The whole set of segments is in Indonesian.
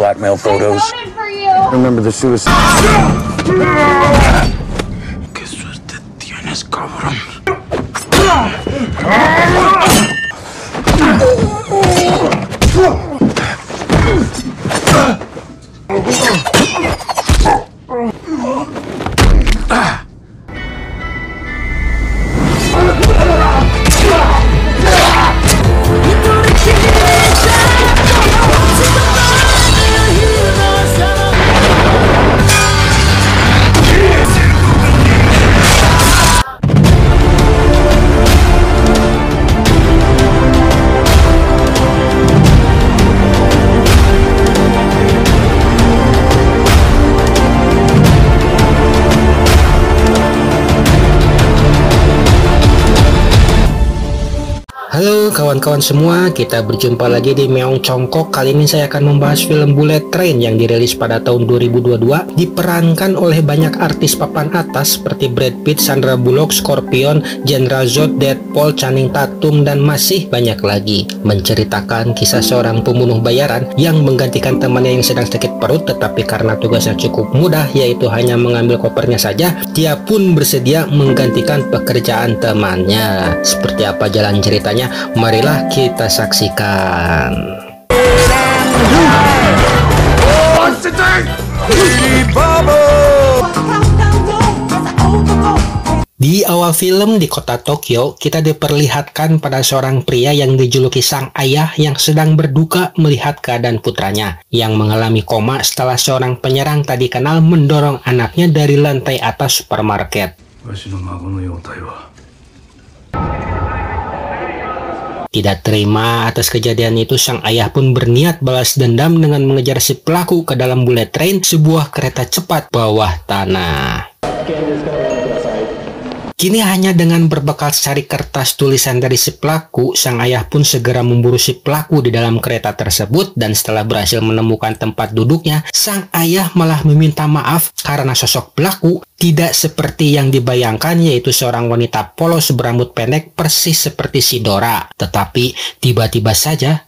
blackmail photos. Remember the suicide. Qué suerte tienes, cabrón. Halo kawan-kawan semua, kita berjumpa lagi di Meong Congkok. Kali ini saya akan membahas film Bullet Train yang dirilis pada tahun 2022, diperankan oleh banyak artis papan atas seperti Brad Pitt, Sandra Bullock, Scorpion, Chandra Zod, Deadpool, Channing Tatum, dan masih banyak lagi. Menceritakan kisah seorang pembunuh bayaran yang menggantikan temannya yang sedang sakit perut, tetapi karena tugasnya cukup mudah, yaitu hanya mengambil kopernya saja, dia pun bersedia menggantikan pekerjaan temannya. Seperti apa jalan ceritanya? Marilah kita saksikan. Di awal film di kota Tokyo, kita diperlihatkan pada seorang pria yang dijuluki sang ayah yang sedang berduka melihat keadaan putranya yang mengalami koma setelah seorang penyerang tak dikenal mendorong anaknya dari lantai atas supermarket. Tidak terima atas kejadian itu, sang ayah pun berniat balas dendam dengan mengejar si pelaku ke dalam bullet train, sebuah kereta cepat bawah tanah. Kini hanya dengan berbekal secari kertas tulisan dari si pelaku, sang ayah pun segera memburu si pelaku di dalam kereta tersebut, dan setelah berhasil menemukan tempat duduknya, sang ayah malah meminta maaf karena sosok pelaku tidak seperti yang dibayangkan, yaitu seorang wanita polos berambut pendek persis seperti si Dora. Tetapi tiba-tiba saja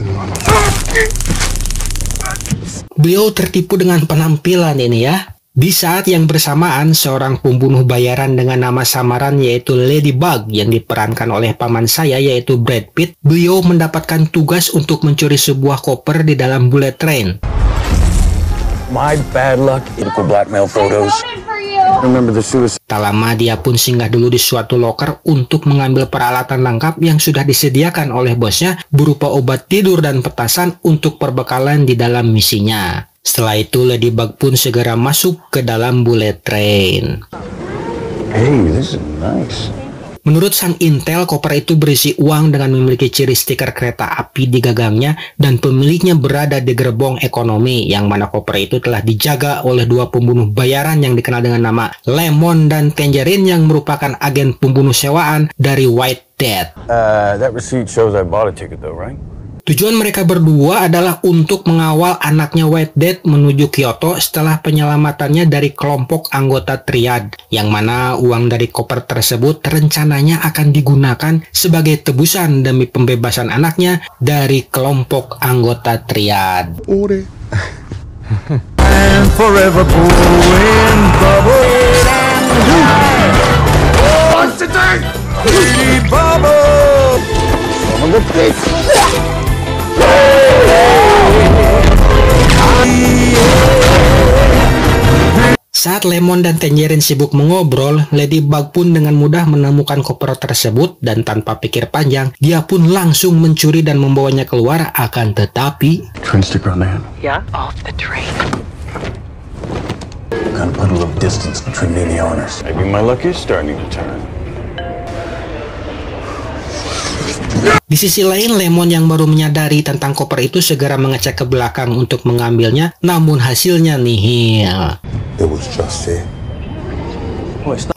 beliau tertipu dengan penampilan ini ya. Di saat yang bersamaan, seorang pembunuh bayaran dengan nama samaran yaitu Ladybug yang diperankan oleh paman saya yaitu Brad Pitt, beliau mendapatkan tugas untuk mencuri sebuah koper di dalam bullet train. My bad luck. Illegal blackmail photos. Remember the suicide. Tak lama dia pun singgah dulu di suatu loker untuk mengambil peralatan lengkap yang sudah disediakan oleh bosnya berupa obat tidur dan petasan untuk perbekalan di dalam misinya. Setelah itu Ladybug pun segera masuk ke dalam bullet train. Hey, this is nice. Menurut sang intel, koper itu berisi uang dengan memiliki ciri stiker kereta api di gagangnya, dan pemiliknya berada di gerbong ekonomi, yang mana koper itu telah dijaga oleh dua pembunuh bayaran yang dikenal dengan nama Lemon dan Tangerine yang merupakan agen pembunuh sewaan dari White Death. That receipt shows I bought a ticket though, right? Tujuan mereka berdua adalah untuk mengawal anaknya White Death menuju Kyoto setelah penyelamatannya dari kelompok anggota Triad, yang mana uang dari koper tersebut rencananya akan digunakan sebagai tebusan demi pembebasan anaknya dari kelompok anggota Triad. And forever blowing bubble wants to take bubble. Some of the fish. Saat Lemon dan Tangerine sibuk mengobrol, Ladybug pun dengan mudah menemukan koper tersebut, dan tanpa pikir panjang, dia pun langsung mencuri dan membawanya keluar. Akan tetapi, Yeah, off the train. Gonna put a little distance between me and the owners. Maybe my luck is starting to turn. di sisi lain, Lemon yang baru menyadari tentang koper itu segera mengecek ke belakang untuk mengambilnya, namun hasilnya nihil. It was just it.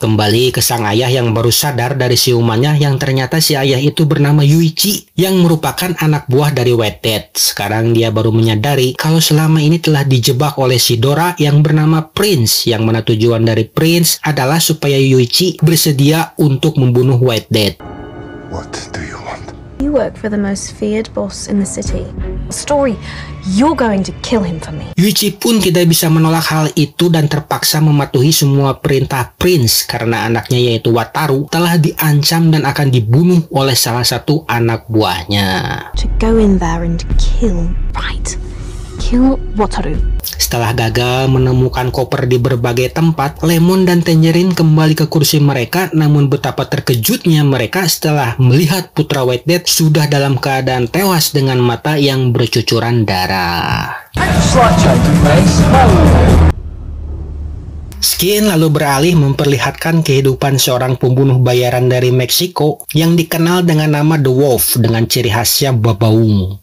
Kembali ke sang ayah yang baru sadar dari siumannya, yang ternyata si ayah itu bernama Yuichi yang merupakan anak buah dari White Death. Sekarang dia baru menyadari kalau selama ini telah dijebak oleh si Dora yang bernama Prince, yang mana tujuan dari Prince adalah supaya Yuichi bersedia untuk membunuh White Death. What do you want? You work for the most feared boss in the city. story. You're going to kill him for me. Yuichi pun tidak bisa menolak hal itu dan terpaksa mematuhi semua perintah Prince karena anaknya yaitu Wataru telah diancam dan akan dibunuh oleh salah satu anak buahnya. To go in there and kill, right? Kill Wataru. Setelah gagal menemukan koper di berbagai tempat, Lemon dan Tangerine kembali ke kursi mereka, namun betapa terkejutnya mereka setelah melihat Putra White Death sudah dalam keadaan tewas dengan mata yang bercucuran darah. Skin lalu beralih memperlihatkan kehidupan seorang pembunuh bayaran dari Meksiko yang dikenal dengan nama The Wolf dengan ciri khasnya babaung.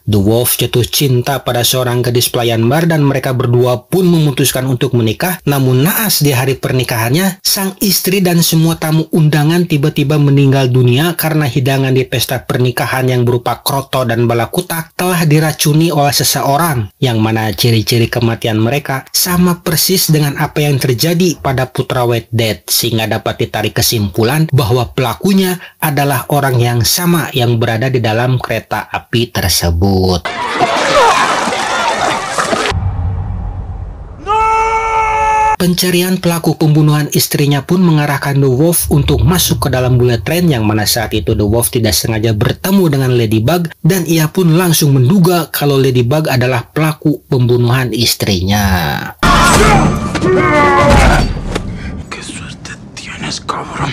The Wolf jatuh cinta pada seorang gadis pelayan bar dan mereka berdua pun memutuskan untuk menikah. Namun naas di hari pernikahannya, sang istri dan semua tamu undangan tiba-tiba meninggal dunia karena hidangan di pesta pernikahan yang berupa kroto dan balakutak telah diracuni oleh seseorang, yang mana ciri-ciri kematian mereka sama persis dengan apa yang terjadi pada Putra White Death, sehingga dapat ditarik kesimpulan bahwa pelakunya adalah orang yang sama yang berada di dalam kereta api tersebut. Pencarian pelaku pembunuhan istrinya pun mengarahkan The Wolf untuk masuk ke dalam bullet train, yang mana saat itu The Wolf tidak sengaja bertemu dengan Ladybug dan ia pun langsung menduga kalau Ladybug adalah pelaku pembunuhan istrinya. Qué suerte tienes, cabrón.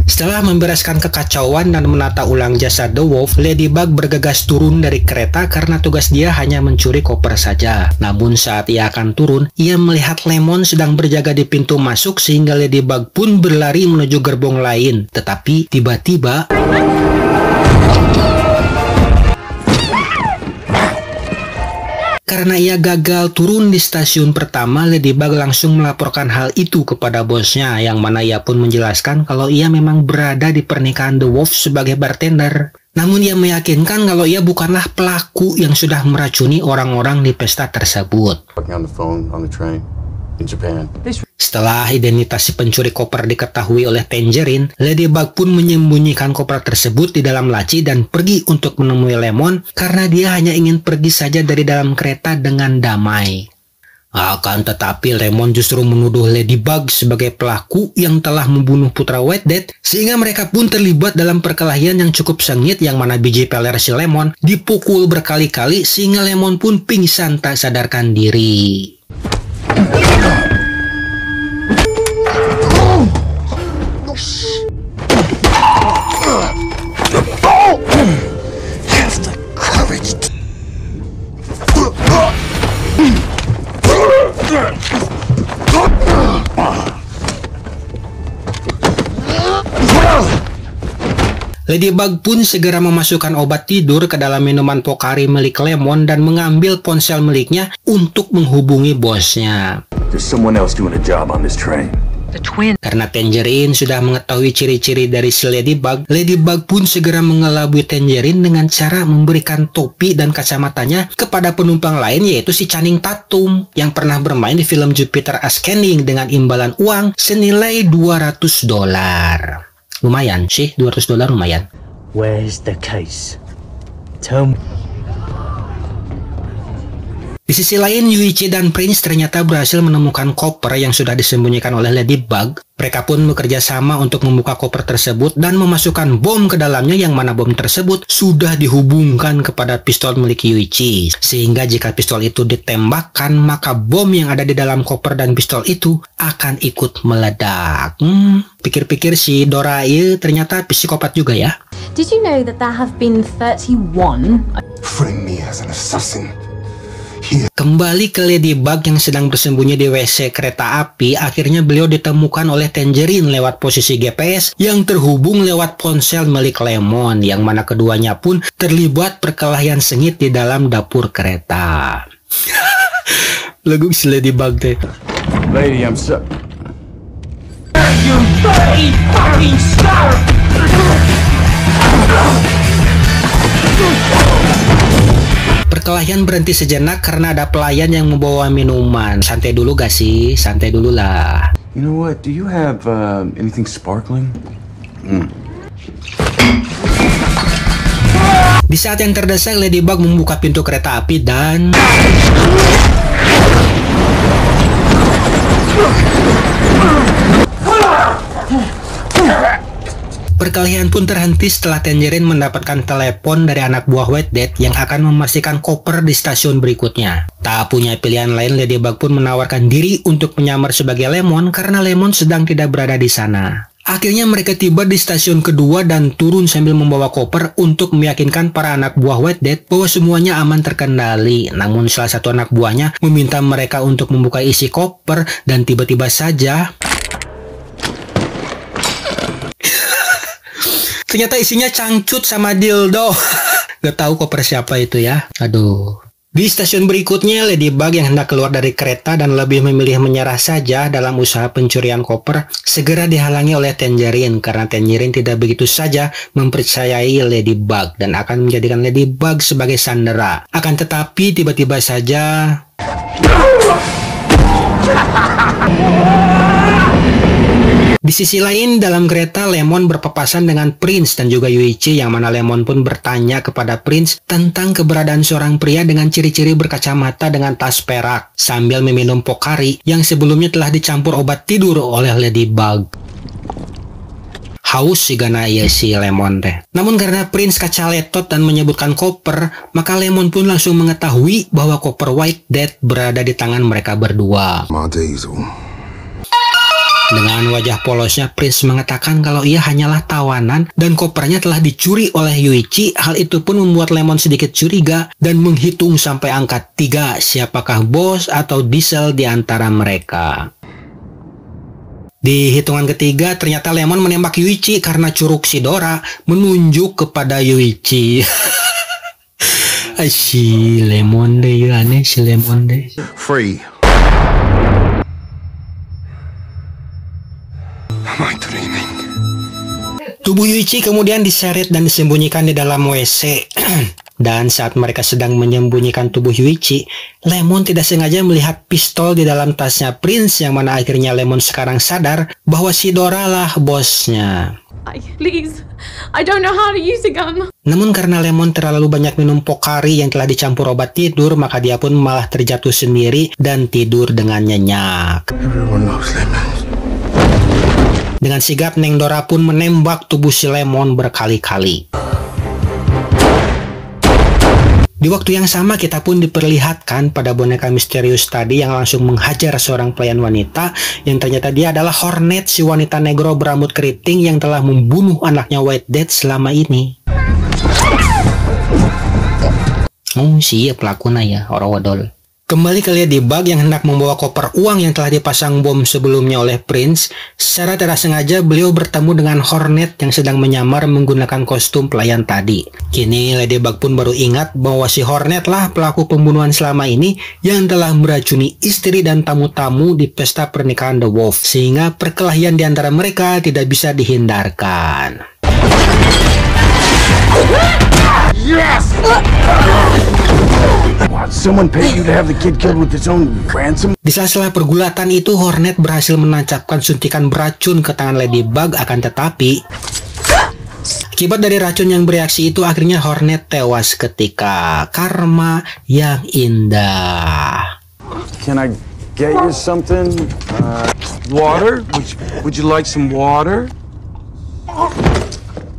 Setelah membereskan kekacauan dan menata ulang jasad The Wolf, Ladybug bergegas turun dari kereta karena tugas dia hanya mencuri koper saja. Namun saat ia akan turun, ia melihat Lemon sedang berjaga di pintu masuk sehingga Ladybug pun berlari menuju gerbong lain. Tetapi tiba-tiba karena ia gagal turun di stasiun pertama, Ladybug langsung melaporkan hal itu kepada bosnya, yang mana ia pun menjelaskan kalau ia memang berada di pernikahan The Wolf sebagai bartender. Namun ia meyakinkan kalau ia bukanlah pelaku yang sudah meracuni orang-orang di pesta tersebut. Setelah identitas si pencuri koper diketahui oleh Tangerine, Ladybug pun menyembunyikan koper tersebut di dalam laci dan pergi untuk menemui Lemon karena dia hanya ingin pergi saja dari dalam kereta dengan damai. Akan tetapi Lemon justru menuduh Ladybug sebagai pelaku yang telah membunuh Putra White Death, sehingga mereka pun terlibat dalam perkelahian yang cukup sengit, yang mana biji peler si Lemon dipukul berkali-kali sehingga Lemon pun pingsan tak sadarkan diri. Ladybug pun segera memasukkan obat tidur ke dalam minuman Pocari milik Lemon dan mengambil ponsel miliknya untuk menghubungi bosnya. There's someone else doing a job on this train. The twin. Karena Tangerine sudah mengetahui ciri-ciri dari si Ladybug, Ladybug pun segera mengelabui Tangerine dengan cara memberikan topi dan kacamatanya kepada penumpang lain, yaitu si Channing Tatum yang pernah bermain di film Jupiter Ascending dengan imbalan uang senilai $200. Lumayan sih, $200 lumayan. Where's the case? Tell me. Di sisi lain, Yuichi dan Prince ternyata berhasil menemukan koper yang sudah disembunyikan oleh Ladybug. Mereka pun bekerja sama untuk membuka koper tersebut dan memasukkan bom ke dalamnya, yang mana bom tersebut sudah dihubungkan kepada pistol milik Yuichi. Sehingga jika pistol itu ditembakkan, maka bom yang ada di dalam koper dan pistol itu akan ikut meledak. Pikir-pikir si Dora ini ternyata psikopat juga ya. Did you know that there have been 31? Frame me as an assassin. Kembali ke Ladybug yang sedang bersembunyi di WC kereta api, akhirnya beliau ditemukan oleh Tangerine lewat posisi GPS yang terhubung lewat ponsel milik Lemon, yang mana keduanya pun terlibat perkelahian sengit di dalam dapur kereta. Lagu si Ladybug deh. Lady, I'm so... You dirty fucking star! Perkelahian berhenti sejenak karena ada pelayan yang membawa minuman. Santai dulu gak sih? Santai dulu lah. You know what? Do you have anything sparkling? Di saat yang terdesak, Ladybug membuka pintu kereta api dan... Perkelahian pun terhenti setelah Tangerine mendapatkan telepon dari anak buah White Death yang akan memastikan koper di stasiun berikutnya. Tak punya pilihan lain, Ladybug pun menawarkan diri untuk menyamar sebagai Lemon karena Lemon sedang tidak berada di sana. Akhirnya mereka tiba di stasiun kedua dan turun sambil membawa koper untuk meyakinkan para anak buah White Death bahwa semuanya aman terkendali. Namun salah satu anak buahnya meminta mereka untuk membuka isi koper dan tiba-tiba saja... ternyata isinya cangcut sama dildo. Gak tahu koper siapa itu ya. Aduh. Di stasiun berikutnya, Ladybug yang hendak keluar dari kereta dan lebih memilih menyerah saja dalam usaha pencurian koper, segera dihalangi oleh Tangerine karena Tangerine tidak begitu saja mempercayai Ladybug dan akan menjadikan Ladybug sebagai sandera. Akan tetapi tiba-tiba saja... Di sisi lain, dalam kereta Lemon berpapasan dengan Prince dan juga Yuichi, yang mana Lemon pun bertanya kepada Prince tentang keberadaan seorang pria dengan ciri-ciri berkacamata dengan tas perak sambil meminum Pocari yang sebelumnya telah dicampur obat tidur oleh Ladybug. Haus sih gana iya si Lemon teh. Namun karena Prince kacaletot dan menyebutkan koper, maka Lemon pun langsung mengetahui bahwa koper White Death berada di tangan mereka berdua. Dengan wajah polosnya, Prince mengatakan kalau ia hanyalah tawanan dan kopernya telah dicuri oleh Yuichi. Hal itu pun membuat Lemon sedikit curiga dan menghitung sampai angka 3 siapakah bos atau Diesel di antara mereka. Di hitungan ketiga, ternyata Lemon menembak Yuichi karena curug si Dora menunjuk kepada Yuichi. Si Lemon deh, aneh si Lemon deh. Free. Tubuh Yuichi kemudian diseret dan disembunyikan di dalam WC. Dan saat mereka sedang menyembunyikan tubuh Yuichi, Lemon tidak sengaja melihat pistol di dalam tasnya Prince, yang mana akhirnya Lemon sekarang sadar bahwa si Dora lah bosnya. Please, I don't know how to use a gun. Namun karena Lemon terlalu banyak minum Pocari yang telah dicampur obat tidur, maka dia pun malah terjatuh sendiri dan tidur dengan nyenyak. Everyone loves lemons. Dengan sigap, Neng Dora pun menembak tubuh si Lemon berkali-kali. Di waktu yang sama, kita pun diperlihatkan pada boneka misterius tadi yang langsung menghajar seorang pelayan wanita yang ternyata dia adalah Hornet, si wanita negro berambut keriting yang telah membunuh anaknya White Death selama ini. Oh, siya pelakunya ya, orang wadol. Kembali ke Ladybug yang hendak membawa koper uang yang telah dipasang bom sebelumnya oleh Prince. Secara tidak sengaja beliau bertemu dengan Hornet yang sedang menyamar menggunakan kostum pelayan tadi. Kini Ladybug pun baru ingat bahwa si Hornet lah pelaku pembunuhan selama ini yang telah meracuni istri dan tamu-tamu di pesta pernikahan The Wolf, sehingga perkelahian di antara mereka tidak bisa dihindarkan. Yes! What? Someone paid you to have the kid killed with his own ransom? Di sela-sela pergulatan itu, Hornet berhasil menancapkan suntikan beracun ke tangan Ladybug, akan tetapi akibat dari racun yang bereaksi itu akhirnya Hornet tewas ketika. Karma yang indah. Can I get you something? Water? Would you like some water?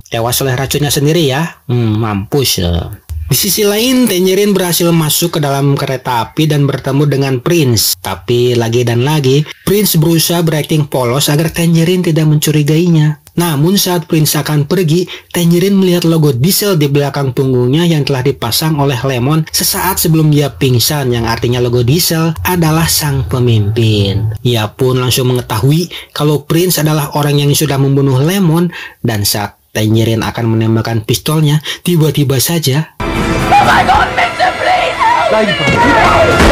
Tewas oleh racunnya sendiri ya. Mampus ya. Di sisi lain, Tangerine berhasil masuk ke dalam kereta api dan bertemu dengan Prince. Tapi lagi dan lagi, Prince berusaha berakting polos agar Tangerine tidak mencurigainya. Namun saat Prince akan pergi, Tangerine melihat logo Diesel di belakang punggungnya yang telah dipasang oleh Lemon sesaat sebelum dia pingsan, yang artinya logo Diesel adalah sang pemimpin. Ia pun langsung mengetahui kalau Prince adalah orang yang sudah membunuh Lemon, dan saat Tangerine akan menembakkan pistolnya, tiba-tiba saja Oh my God, Mister, please help me!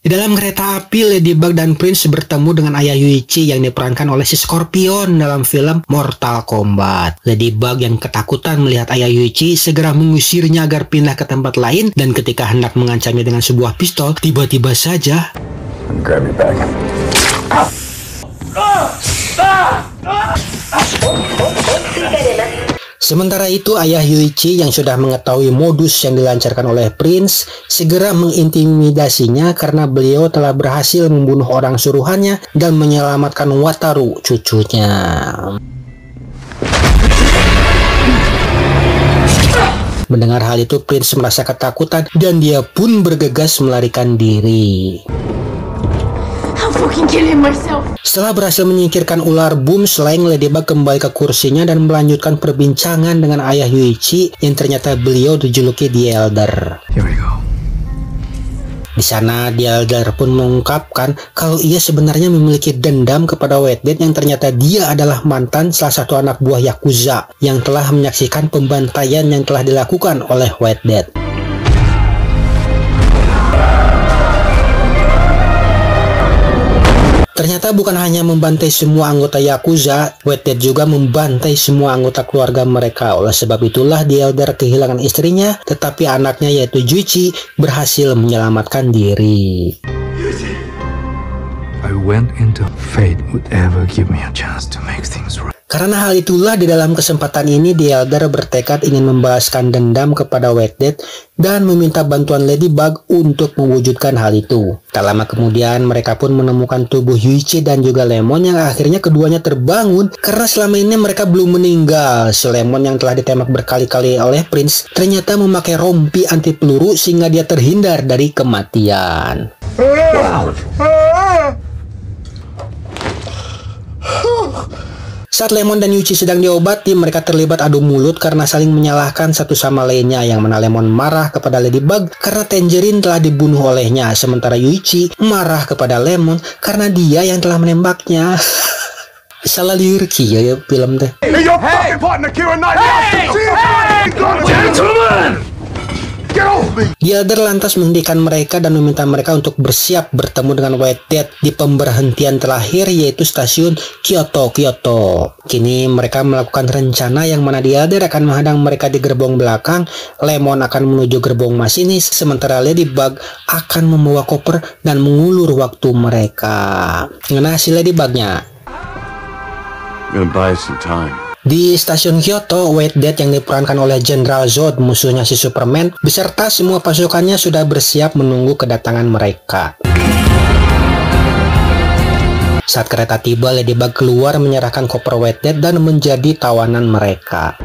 di Di dalam kereta api, Ladybug dan Prince bertemu dengan ayah Yuichi yang diperankan oleh si Scorpion dalam film Mortal Kombat. Ladybug yang ketakutan melihat ayah Yuichi segera mengusirnya agar pindah ke tempat lain, dan ketika hendak mengancamnya dengan sebuah pistol, tiba-tiba saja Grab your bag. sementara itu, ayah Yuichi yang sudah mengetahui modus yang dilancarkan oleh Prince segera mengintimidasinya karena beliau telah berhasil membunuh orang suruhannya dan menyelamatkan Wataru, cucunya. Mendengar hal itu, Prince merasa ketakutan dan dia pun bergegas melarikan diri. I'll fucking kill him myself. Setelah berhasil menyingkirkan ular boom, Slang, Ladybug kembali ke kursinya dan melanjutkan perbincangan dengan ayah Yuichi yang ternyata beliau dijuluki The Elder. Here we go. Di sana, The Elder pun mengungkapkan kalau ia sebenarnya memiliki dendam kepada White Death yang ternyata dia adalah mantan salah satu anak buah Yakuza yang telah menyaksikan pembantaian yang telah dilakukan oleh White Death. Ternyata bukan hanya membantai semua anggota Yakuza, White Death juga membantai semua anggota keluarga mereka. Oleh sebab itulah The Elder kehilangan istrinya, tetapi anaknya yaitu Yuichi berhasil menyelamatkan diri. I went into fate would ever give me a chance to make things right. Karena hal itulah di dalam kesempatan ini The Elder bertekad ingin membalaskan dendam kepada White Death dan meminta bantuan Ladybug untuk mewujudkan hal itu. Tak lama kemudian mereka pun menemukan tubuh Yuichi dan juga Lemon yang akhirnya keduanya terbangun karena selama ini mereka belum meninggal. Si Lemon yang telah ditembak berkali-kali oleh Prince ternyata memakai rompi anti peluru sehingga dia terhindar dari kematian. Saat Lemon dan Yuichi sedang diobati, mereka terlibat adu mulut karena saling menyalahkan satu sama lainnya, yang mana Lemon marah kepada Ladybug karena Tangerine telah dibunuh olehnya, sementara Yuichi marah kepada Lemon karena dia yang telah menembaknya. Salah liurki ya film teh. Hey, your fucking partner, Kira Knight. Hey! Gentlemen! Get off me! The Elder lantas menghentikan mereka dan meminta mereka untuk bersiap bertemu dengan White Death di pemberhentian terakhir, yaitu stasiun Kyoto. Kini mereka melakukan rencana yang mana The Elder akan menghadang mereka di gerbong belakang, Lemon akan menuju gerbong masinis, sementara Ladybug akan membawa koper dan mengulur waktu mereka. Nah, si Ladybugnya I'm gonna buy some time. di stasiun Kyoto, White Death yang diperankan oleh General Zod, musuhnya si Superman, beserta semua pasukannya sudah bersiap menunggu kedatangan mereka. Saat kereta tiba, Ladybug keluar menyerahkan koper White Death dan menjadi tawanan mereka.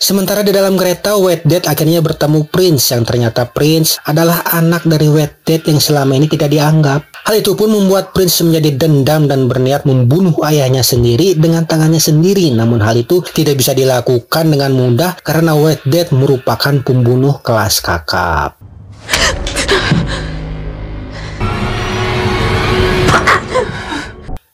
Sementara di dalam kereta, White Death akhirnya bertemu Prince, yang ternyata Prince adalah anak dari White Death yang selama ini tidak dianggap. Hal itu pun membuat Prince menjadi dendam dan berniat membunuh ayahnya sendiri dengan tangannya sendiri. Namun hal itu tidak bisa dilakukan dengan mudah karena White Death merupakan pembunuh kelas kakap.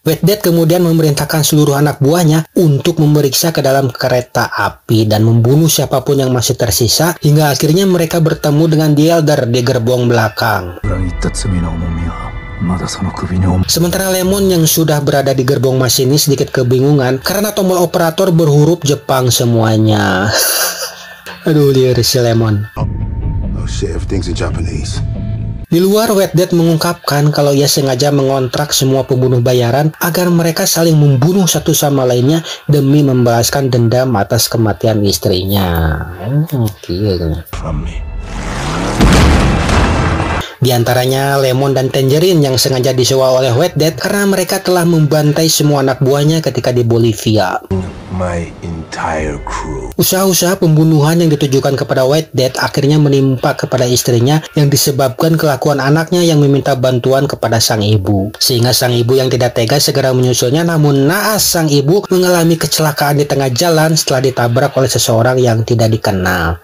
White Death kemudian memerintahkan seluruh anak buahnya untuk memeriksa ke dalam kereta api dan membunuh siapapun yang masih tersisa, hingga akhirnya mereka bertemu dengan The Elder di gerbong belakang. Sementara Lemon yang sudah berada di gerbong masinis sedikit kebingungan karena tombol operator berhuruf Jepang semuanya. Aduh, liar si Lemon. Oh shit, everything's in Japanese. Di luar, White Death mengungkapkan kalau ia sengaja mengontrak semua pembunuh bayaran agar mereka saling membunuh satu sama lainnya demi membalaskan dendam atas kematian istrinya. Di antaranya Lemon dan Tangerine yang sengaja disewa oleh White Death karena mereka telah membantai semua anak buahnya ketika di Bolivia. My entire crew. Usaha-usaha pembunuhan yang ditujukan kepada White Death akhirnya menimpa kepada istrinya yang disebabkan kelakuan anaknya yang meminta bantuan kepada sang ibu. Sehingga sang ibu yang tidak tega segera menyusulnya, namun naas sang ibu mengalami kecelakaan di tengah jalan setelah ditabrak oleh seseorang yang tidak dikenal.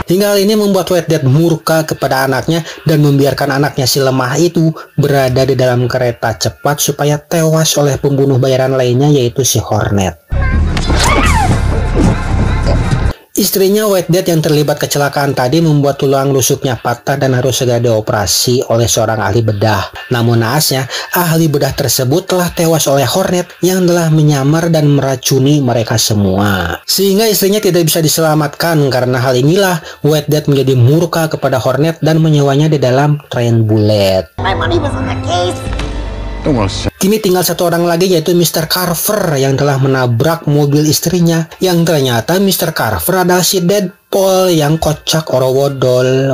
Hingga hal ini membuat White Death murka kepada anaknya dan membiarkan anaknya si lemah itu berada di dalam kereta cepat supaya tewas oleh pembunuh bayaran lainnya, yaitu si Hornet. Istrinya White Death yang terlibat kecelakaan tadi membuat tulang rusuknya patah dan harus segera dioperasi oleh seorang ahli bedah. Namun naasnya, ahli bedah tersebut telah tewas oleh Hornet yang telah menyamar dan meracuni mereka semua. Sehingga istrinya tidak bisa diselamatkan. Karena hal inilah, White Death menjadi murka kepada Hornet dan menyewanya di dalam Train Bullet. Kini tinggal satu orang lagi, yaitu Mr. Carver yang telah menabrak mobil istrinya, yang ternyata Mr. Carver adalah si Deadpool yang kocak orowodol.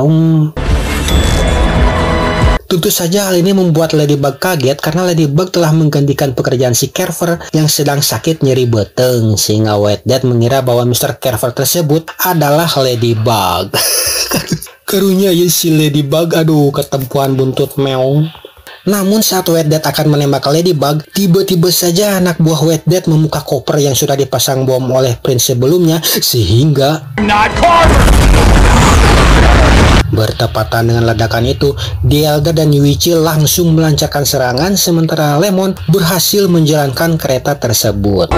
Tentu saja hal ini membuat Ladybug kaget karena Ladybug telah menggantikan pekerjaan si Carver yang sedang sakit nyeri beteng, sehingga White Death mengira bahwa Mr. Carver tersebut adalah Ladybug. Karunya ya si Ladybug, aduh ketempuan buntut meong. Namun saat White Death akan menembak Ladybug, tiba-tiba saja anak buah White Death membuka koper yang sudah dipasang bom oleh Prince sebelumnya, sehingga bertepatan dengan ledakan itu, Dialga dan Yuichi langsung melancarkan serangan, sementara Lemon berhasil menjalankan kereta tersebut.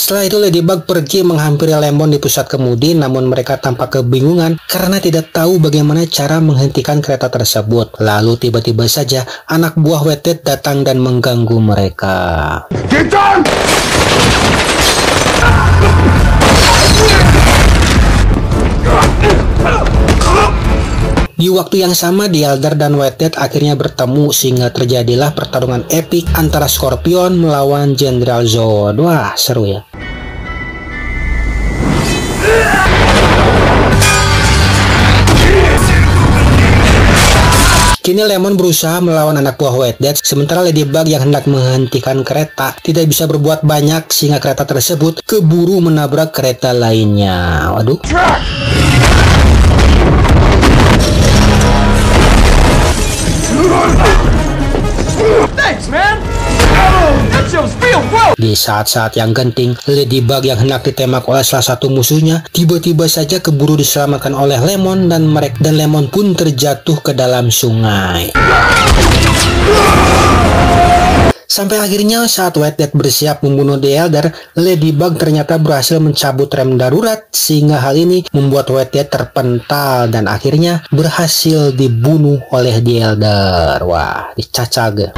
Setelah itu Ladybug pergi menghampiri Lemon di pusat kemudi, namun mereka tampak kebingungan karena tidak tahu bagaimana cara menghentikan kereta tersebut. Lalu tiba-tiba saja anak buah White Death datang dan mengganggu mereka. Get down! Di waktu yang sama, Dialga dan White Death akhirnya bertemu sehingga terjadilah pertarungan epik antara Scorpion melawan General Zod. Wah, seru ya. Kini Lemon berusaha melawan anak buah White Death, sementara Ladybug yang hendak menghentikan kereta tidak bisa berbuat banyak sehingga kereta tersebut keburu menabrak kereta lainnya. Waduh. Di saat-saat yang genting, Ladybug yang hendak ditembak oleh salah satu musuhnya tiba-tiba saja keburu diselamatkan oleh Lemon dan Lemon pun terjatuh ke dalam sungai. Sampai akhirnya saat White Death bersiap membunuh The Elder, Ladybug ternyata berhasil mencabut rem darurat sehingga hal ini membuat White Death terpental dan akhirnya berhasil dibunuh oleh The Elder. Wah, dicacag.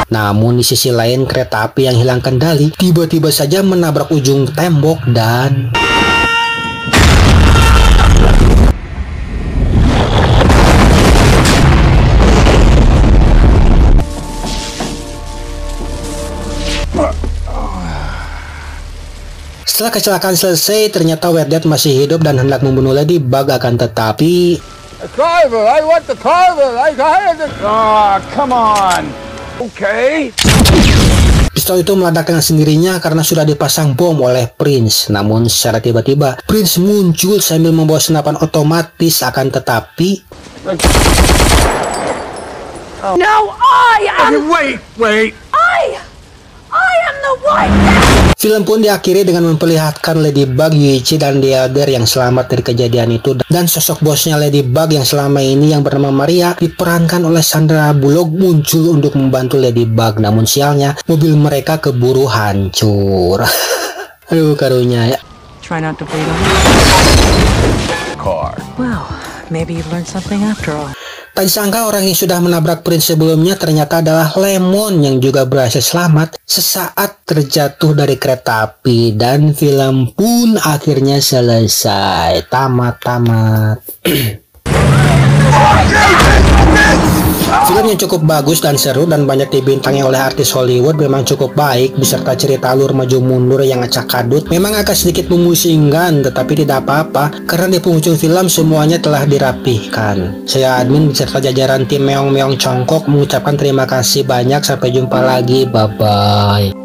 Namun di sisi lain, kereta api yang hilang kendali tiba-tiba saja menabrak ujung tembok dan setelah kecelakaan selesai, ternyata White Death masih hidup dan hendak membunuh Ladybug, akan tetapi Carver, I want the Carver. I got it. Ah, come on. Okay. pistol itu meledak dengan sendirinya karena sudah dipasang bom oleh Prince. Namun secara tiba-tiba Prince muncul sambil membawa senapan otomatis, akan tetapi No, I am. Wait. I am the White. film pun diakhiri dengan memperlihatkan Ladybug, Yuichi, dan The Elder yang selamat dari kejadian itu, dan sosok bosnya Ladybug yang selama ini yang bernama Maria diperankan oleh Sandra Bullock muncul untuk membantu Ladybug. Namun sialnya mobil mereka keburu hancur. Aduh karunya ya. Try not to bleed on Car. Well, maybe you learned something after all. Tak disangka orang yang sudah menabrak Prince sebelumnya ternyata adalah Lemon yang juga berhasil selamat sesaat terjatuh dari kereta api, dan film pun akhirnya selesai. Tamat. Film yang cukup bagus dan seru dan banyak dibintangi oleh artis Hollywood, memang cukup baik beserta cerita alur maju mundur yang acak kadut. Memang agak sedikit memusingkan, tetapi tidak apa-apa karena di penghujung film semuanya telah dirapihkan. Saya admin beserta jajaran tim Meong Meong Congkok mengucapkan terima kasih banyak. Sampai jumpa lagi, bye bye.